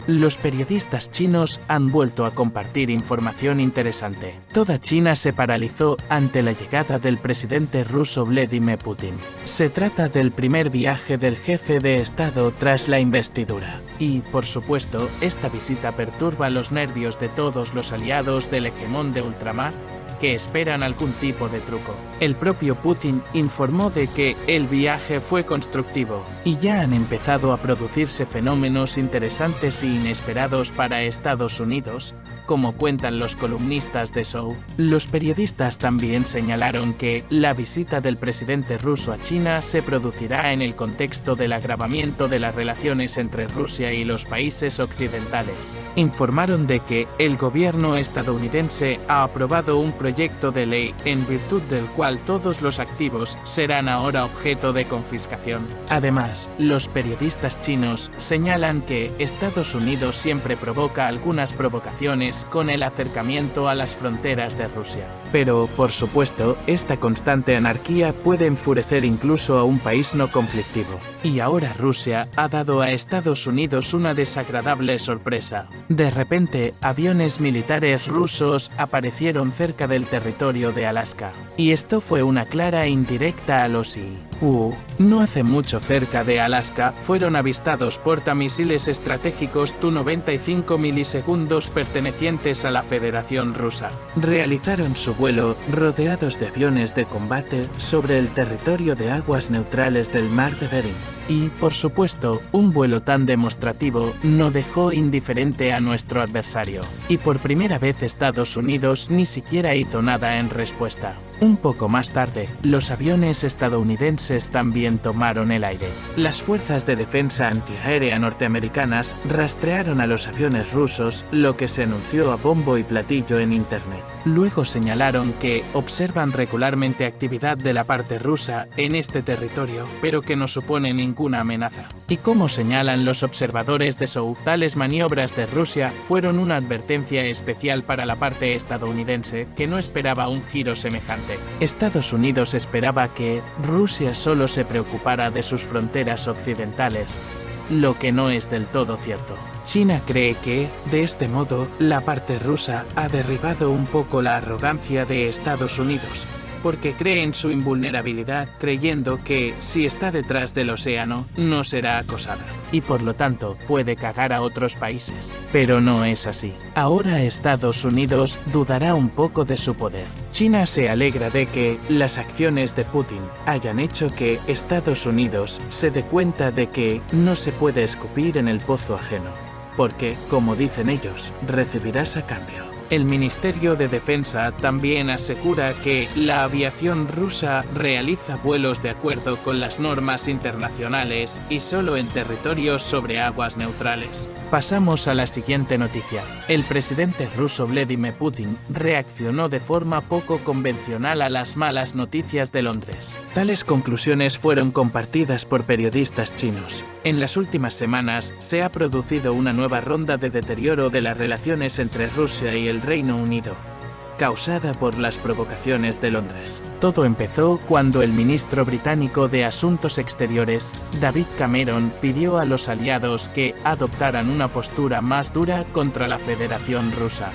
Los periodistas chinos han vuelto a compartir información interesante. Toda China se paralizó ante la llegada del presidente ruso Vladimir Putin. Se trata del primer viaje del jefe de Estado tras la investidura. Y, por supuesto, esta visita perturba los nervios de todos los aliados del hegemón de ultramar, que esperan algún tipo de truco. El propio Putin informó de que el viaje fue constructivo, y ya han empezado a producirse fenómenos interesantes e inesperados para Estados Unidos, como cuentan los columnistas de Show. Los periodistas también señalaron que la visita del presidente ruso a China se producirá en el contexto del agravamiento de las relaciones entre Rusia y los países occidentales. Informaron de que el gobierno estadounidense ha aprobado un proyecto de ley en virtud del cual todos los activos serán ahora objeto de confiscación. Además, los periodistas chinos señalan que Estados Unidos siempre provoca algunas provocaciones con el acercamiento a las fronteras de Rusia. Pero, por supuesto, esta constante anarquía puede enfurecer incluso a un país no conflictivo. Y ahora Rusia ha dado a Estados Unidos una desagradable sorpresa. De repente, aviones militares rusos aparecieron cerca del territorio de Alaska. Y esto fue una clara indirecta a los no hace mucho cerca de Alaska fueron avistados portamisiles estratégicos Tu-95 milisegundos pertenecientes a la Federación Rusa. Realizaron su vuelo rodeados de aviones de combate sobre el territorio de aguas neutrales del Mar de Bering. Y, por supuesto, un vuelo tan demostrativo no dejó indiferente a nuestro adversario. Y por primera vez Estados Unidos ni siquiera hizo nada en respuesta. Un poco más tarde, los aviones estadounidenses también tomaron el aire. Las fuerzas de defensa antiaérea norteamericanas rastrearon a los aviones rusos, lo que se anunció a bombo y platillo en Internet. Luego señalaron que observan regularmente actividad de la parte rusa en este territorio, pero que no supone ninguna amenaza. Y como señalan los observadores de Show, tales maniobras de Rusia fueron una advertencia especial para la parte estadounidense, que no esperaba un giro semejante. Estados Unidos esperaba que Rusia solo se preocupara de sus fronteras occidentales, lo que no es del todo cierto. China cree que, de este modo, la parte rusa ha derribado un poco la arrogancia de Estados Unidos, porque cree en su invulnerabilidad, creyendo que, si está detrás del océano, no será acosada, y por lo tanto puede cagar a otros países. Pero no es así. Ahora Estados Unidos dudará un poco de su poder. China se alegra de que las acciones de Putin hayan hecho que Estados Unidos se dé cuenta de que no se puede escupir en el pozo ajeno, porque, como dicen ellos, recibirás a cambio. El Ministerio de Defensa también asegura que la aviación rusa realiza vuelos de acuerdo con las normas internacionales y solo en territorios sobre aguas neutrales. Pasamos a la siguiente noticia. El presidente ruso Vladimir Putin reaccionó de forma poco convencional a las malas noticias de Londres. Tales conclusiones fueron compartidas por periodistas chinos. En las últimas semanas se ha producido una nueva ronda de deterioro de las relaciones entre Rusia y el Reino Unido, causada por las provocaciones de Londres. Todo empezó cuando el ministro británico de Asuntos Exteriores, David Cameron, pidió a los aliados que adoptaran una postura más dura contra la Federación Rusa.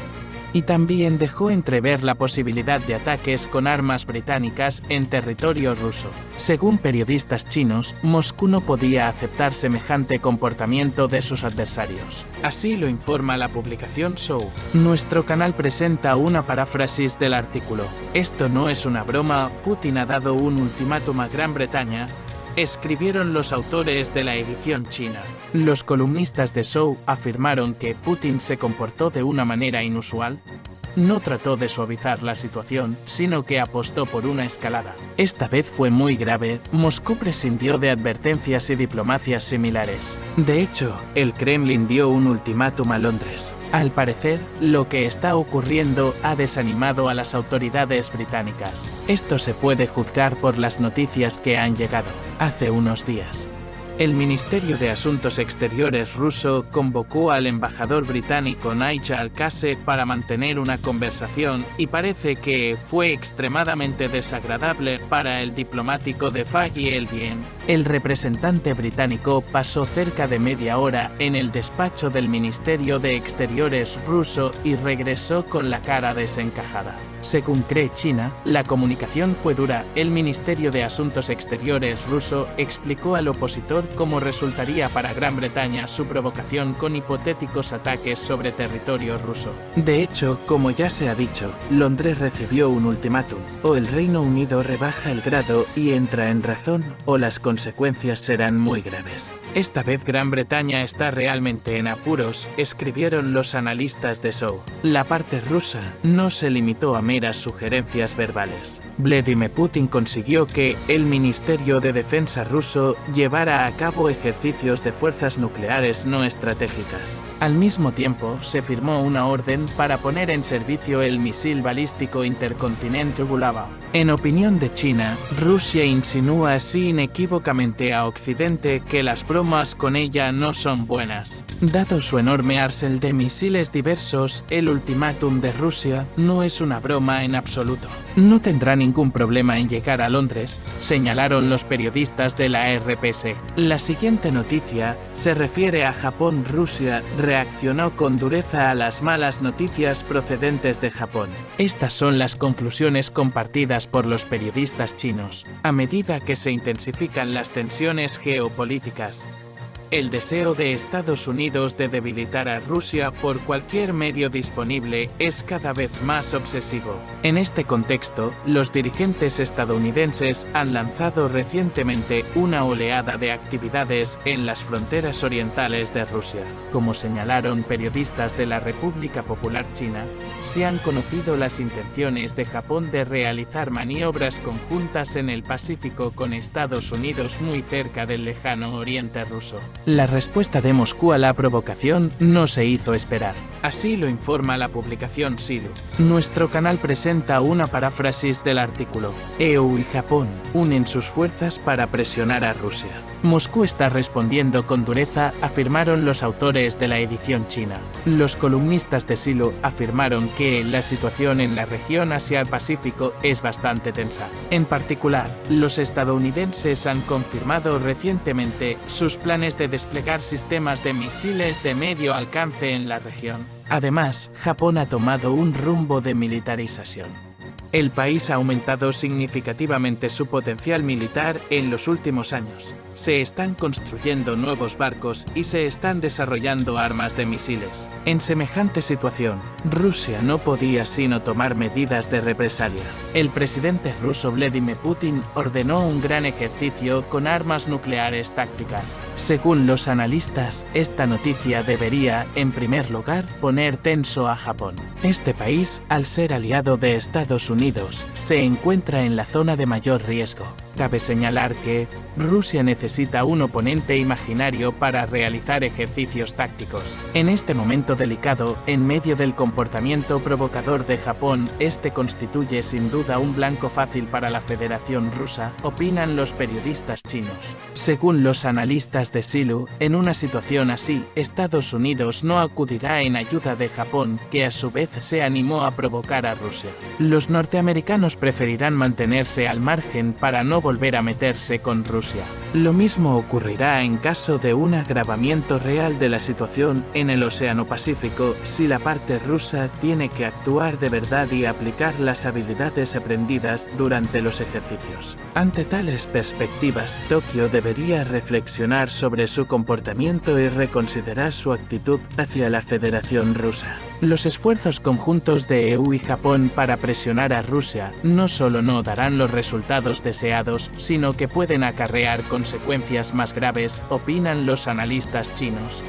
Y también dejó entrever la posibilidad de ataques con armas británicas en territorio ruso. Según periodistas chinos, Moscú no podía aceptar semejante comportamiento de sus adversarios. Así lo informa la publicación Show. Nuestro canal presenta una paráfrasis del artículo. Esto no es una broma, Putin ha dado un ultimátum a Gran Bretaña, escribieron los autores de la edición china. Los columnistas de Show afirmaron que Putin se comportó de una manera inusual. No trató de suavizar la situación, sino que apostó por una escalada. Esta vez fue muy grave, Moscú prescindió de advertencias y diplomacias similares. De hecho, el Kremlin dio un ultimátum a Londres. Al parecer, lo que está ocurriendo ha desanimado a las autoridades británicas. Esto se puede juzgar por las noticias que han llegado hace unos días. El Ministerio de Asuntos Exteriores ruso convocó al embajador británico Nigel Case para mantener una conversación y parece que fue extremadamente desagradable para el diplomático de Faghi el-Bien. El representante británico pasó cerca de media hora en el despacho del Ministerio de Exteriores ruso y regresó con la cara desencajada. Según cree China, la comunicación fue dura. El Ministerio de Asuntos Exteriores ruso explicó al opositor cómo resultaría para Gran Bretaña su provocación con hipotéticos ataques sobre territorio ruso. De hecho, como ya se ha dicho, Londres recibió un ultimátum: o el Reino Unido rebaja el grado y entra en razón, o las consecuencias serán muy graves. Esta vez Gran Bretaña está realmente en apuros, escribieron los analistas de Show. La parte rusa no se limitó a meras sugerencias verbales. Vladimir Putin consiguió que el Ministerio de Defensa ruso llevara a cabo ejercicios de fuerzas nucleares no estratégicas. Al mismo tiempo, se firmó una orden para poner en servicio el misil balístico intercontinental Bulava. En opinión de China, Rusia insinúa así inequívocamente a Occidente que las bromas con ella no son buenas. Dado su enorme arsenal de misiles diversos, el ultimátum de Rusia no es una broma en absoluto. No tendrá ningún problema en llegar a Londres, señalaron los periodistas de la RPS. La siguiente noticia se refiere a Japón. Rusia reaccionó con dureza a las malas noticias procedentes de Japón. Estas son las conclusiones compartidas por los periodistas chinos. A medida que se intensifican las tensiones geopolíticas, el deseo de Estados Unidos de debilitar a Rusia por cualquier medio disponible es cada vez más obsesivo. En este contexto, los dirigentes estadounidenses han lanzado recientemente una oleada de actividades en las fronteras orientales de Rusia. Como señalaron periodistas de la República Popular China, se han conocido las intenciones de Japón de realizar maniobras conjuntas en el Pacífico con Estados Unidos muy cerca del lejano oriente ruso. La respuesta de Moscú a la provocación no se hizo esperar. Así lo informa la publicación Silu. Nuestro canal presenta una paráfrasis del artículo. EU y Japón unen sus fuerzas para presionar a Rusia. Moscú está respondiendo con dureza, afirmaron los autores de la edición china. Los columnistas de Silu afirmaron que la situación en la región Asia-Pacífico es bastante tensa. En particular, los estadounidenses han confirmado recientemente sus planes de desplegar sistemas de misiles de medio alcance en la región. Además, Japón ha tomado un rumbo de militarización. El país ha aumentado significativamente su potencial militar en los últimos años. Se están construyendo nuevos barcos y se están desarrollando armas de misiles. En semejante situación, Rusia no podía sino tomar medidas de represalia. El presidente ruso Vladimir Putin ordenó un gran ejercicio con armas nucleares tácticas. Según los analistas, esta noticia debería, en primer lugar, poner tenso a Japón. Este país, al ser aliado de Estados Unidos, se encuentra en la zona de mayor riesgo. Cabe señalar que Rusia necesita un oponente imaginario para realizar ejercicios tácticos. En este momento delicado, en medio del comportamiento provocador de Japón, este constituye sin duda un blanco fácil para la Federación Rusa, opinan los periodistas chinos. Según los analistas de Silu, en una situación así, Estados Unidos no acudirá en ayuda de Japón, que a su vez se animó a provocar a Rusia. Los norteamericanos preferirán mantenerse al margen para no volver a meterse con Rusia. Lo mismo ocurrirá en caso de un agravamiento real de la situación en el Océano Pacífico si la parte rusa tiene que actuar de verdad y aplicar las habilidades aprendidas durante los ejercicios. Ante tales perspectivas, Tokio debería reflexionar sobre su comportamiento y reconsiderar su actitud hacia la Federación Rusa. Los esfuerzos conjuntos de EU y Japón para presionar a Rusia no solo no darán los resultados deseados, sino que pueden acarrear consecuencias más graves, opinan los analistas chinos.